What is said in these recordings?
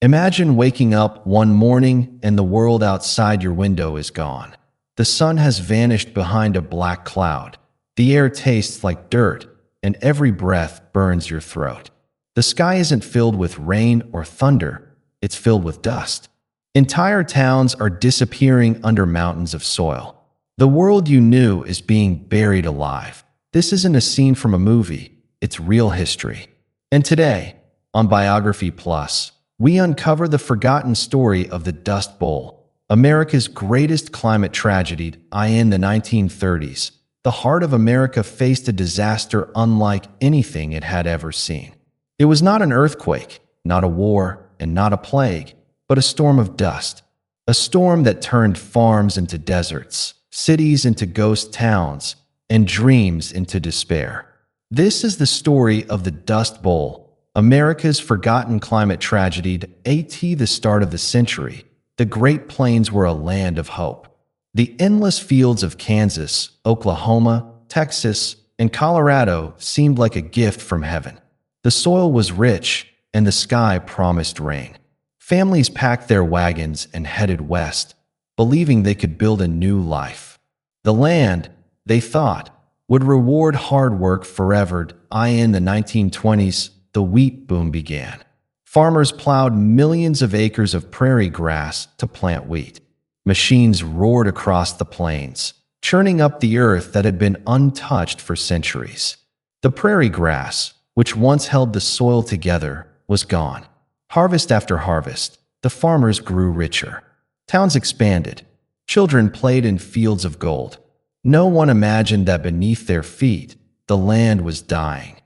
Imagine waking up one morning and the world outside your window is gone. The sun has vanished behind a black cloud. The air tastes like dirt, and every breath burns your throat. The sky isn't filled with rain or thunder, it's filled with dust. Entire towns are disappearing under mountains of soil. The world you knew is being buried alive. This isn't a scene from a movie, it's real history. And today, on Biography Plus, we uncover the forgotten story of the Dust Bowl, America's greatest climate tragedy. In the 1930s, the heart of America faced a disaster unlike anything it had ever seen. It was not an earthquake, not a war, and not a plague, but a storm of dust. A storm that turned farms into deserts, cities into ghost towns, and dreams into despair. This is the story of the Dust Bowl, America's forgotten climate tragedy. At the start of the century, the Great Plains were a land of hope. The endless fields of Kansas, Oklahoma, Texas, and Colorado seemed like a gift from heaven. The soil was rich, and the sky promised rain. Families packed their wagons and headed west, believing they could build a new life. The land, they thought, would reward hard work forever. In the 1920s, the wheat boom began. Farmers plowed millions of acres of prairie grass to plant wheat. Machines roared across the plains, churning up the earth that had been untouched for centuries. The prairie grass, which once held the soil together, was gone. Harvest after harvest, the farmers grew richer. Towns expanded. Children played in fields of gold. No one imagined that beneath their feet, the land was dying.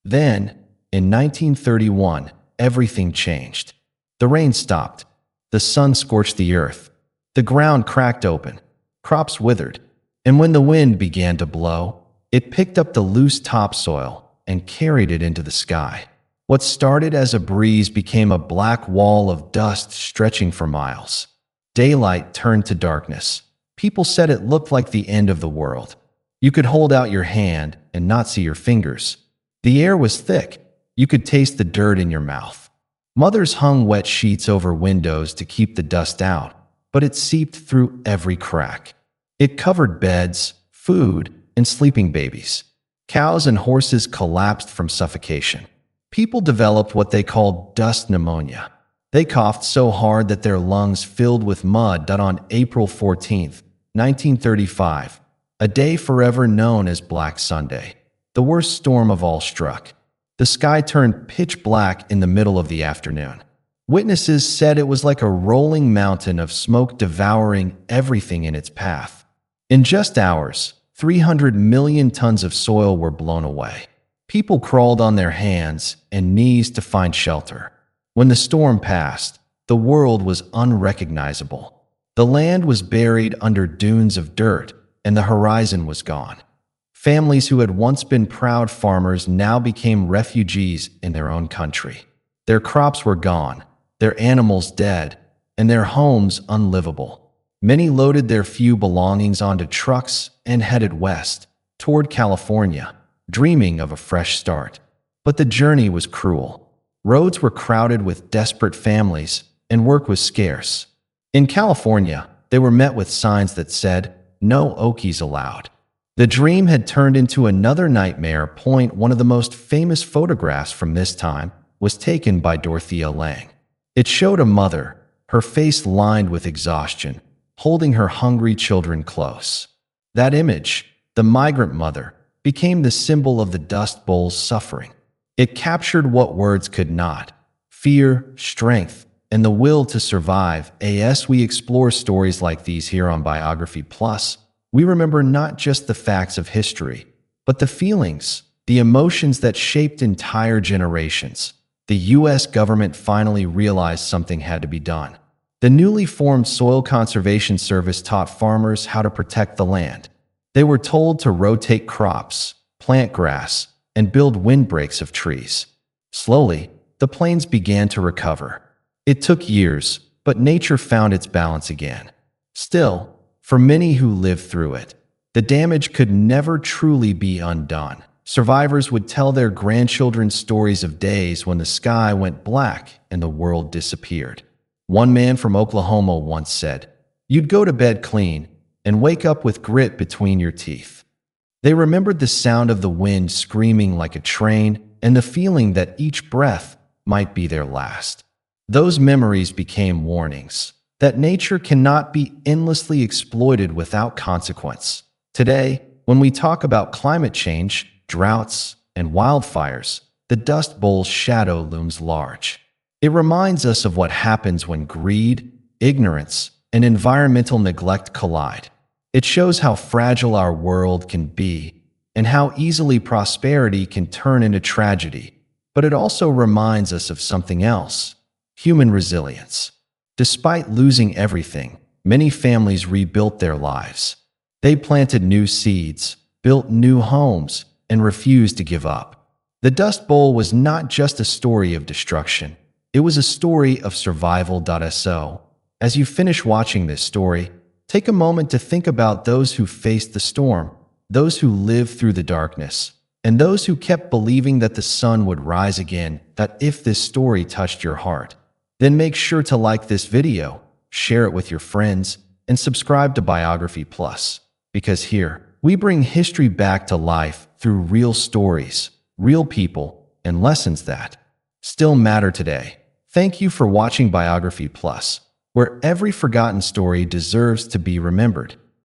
Then, in 1931, everything changed. The rain stopped. The sun scorched the earth. The ground cracked open. Crops withered. And when the wind began to blow, it picked up the loose topsoil and carried it into the sky. What started as a breeze became a black wall of dust stretching for miles. Daylight turned to darkness. People said it looked like the end of the world. You could hold out your hand and not see your fingers. The air was thick. You could taste the dirt in your mouth. Mothers hung wet sheets over windows to keep the dust out, but it seeped through every crack. It covered beds, food, and sleeping babies. Cows and horses collapsed from suffocation. People developed what they called dust pneumonia. They coughed so hard that their lungs filled with mud. On April 14, 1935, a day forever known as Black Sunday, the worst storm of all struck. The sky turned pitch black in the middle of the afternoon. Witnesses said it was like a rolling mountain of smoke devouring everything in its path. In just hours, 300 million tons of soil were blown away. People crawled on their hands and knees to find shelter. When the storm passed, the world was unrecognizable. The land was buried under dunes of dirt, and the horizon was gone. Families who had once been proud farmers now became refugees in their own country. Their crops were gone, their animals dead, and their homes unlivable. Many loaded their few belongings onto trucks and headed west, toward California, dreaming of a fresh start. But the journey was cruel. Roads were crowded with desperate families, and work was scarce. In California, they were met with signs that said, "No Okies allowed." The dream had turned into another nightmare. One of the most famous photographs from this time was taken by Dorothea Lange. It showed a mother, her face lined with exhaustion, holding her hungry children close. That image, the migrant mother, became the symbol of the Dust Bowl's suffering. It captured what words could not: fear, strength, and the will to survive. As we explore stories like these here on Biography Plus, we remember not just the facts of history, but the feelings, the emotions that shaped entire generations. The U.S. government finally realized something had to be done. The newly formed Soil Conservation Service taught farmers how to protect the land. They were told to rotate crops, plant grass, and build windbreaks of trees. Slowly, the plains began to recover. It took years, but nature found its balance again. Still, for many who lived through it, the damage could never truly be undone. Survivors would tell their grandchildren stories of days when the sky went black and the world disappeared. One man from Oklahoma once said, "You'd go to bed clean and wake up with grit between your teeth." They remembered the sound of the wind screaming like a train and the feeling that each breath might be their last. Those memories became warnings that nature cannot be endlessly exploited without consequence. Today, when we talk about climate change, droughts, and wildfires, the Dust Bowl's shadow looms large. It reminds us of what happens when greed, ignorance, and environmental neglect collide. It shows how fragile our world can be and how easily prosperity can turn into tragedy. But it also reminds us of something else: human resilience. Despite losing everything, many families rebuilt their lives. They planted new seeds, built new homes, and refused to give up. The Dust Bowl was not just a story of destruction, it was a story of survival. So, as you finish watching this story, take a moment to think about those who faced the storm, those who lived through the darkness, and those who kept believing that the sun would rise again. That if this story touched your heart, then make sure to like this video, share it with your friends, and subscribe to Biography Plus, because here, we bring history back to life through real stories, real people, and lessons that still matter today. Thank you for watching Biography Plus, where every forgotten story deserves to be remembered.